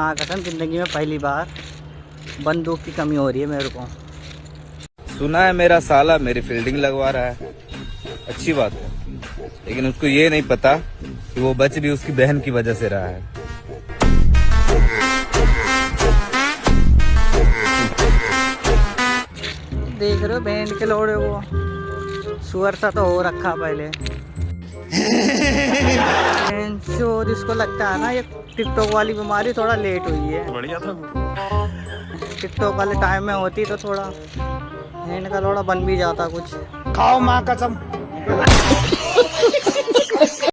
हाँ कसम जिंदगी में पहली बार बंदूक की कमी हो रही है मेरे को। सुना है मेरा साला मेरी फील्डिंग लगवा रहा है, अच्छी बात है, लेकिन उसको ये नहीं पता कि वो बच भी उसकी बहन की वजह से रहा है। देख रहे हो बैंड के लोड़े को, सुअर सा तो हो रखा पहले। जो जिसको लगता है ना ये टिकटॉक वाली बीमारी थोड़ा लेट हुई है, बढ़िया था। टिकटॉक वाले टाइम में होती तो थोड़ा हैंड का लोड़ा बन भी जाता कुछ। खाओ माँ कसम।